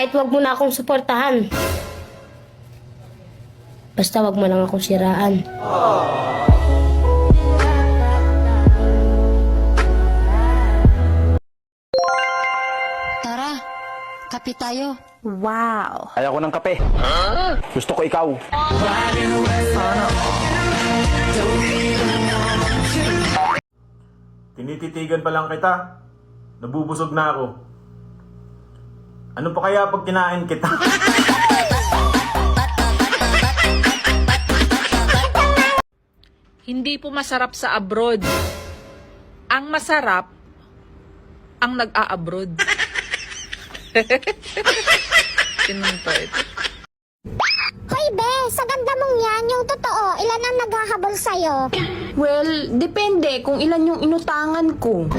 Kahit wag mo na akong suportahan. Basta wag mo lang akong siraan. Tara, kape tayo. Wow. Ayaw ko ng kape. Gusto ko ikaw. Tinititigan pa lang kita. Nabubusog na ako. Ano pa kaya pag kinain kita? Hindi po masarap sa abroad. Ang masarap, ang nag-a-abroad. Sinunto ito. Hoy, be, sa ganda mong yan, yung totoo, ilan ang naghahabol sa'yo? Well, depende kung ilan yung inutangan ko.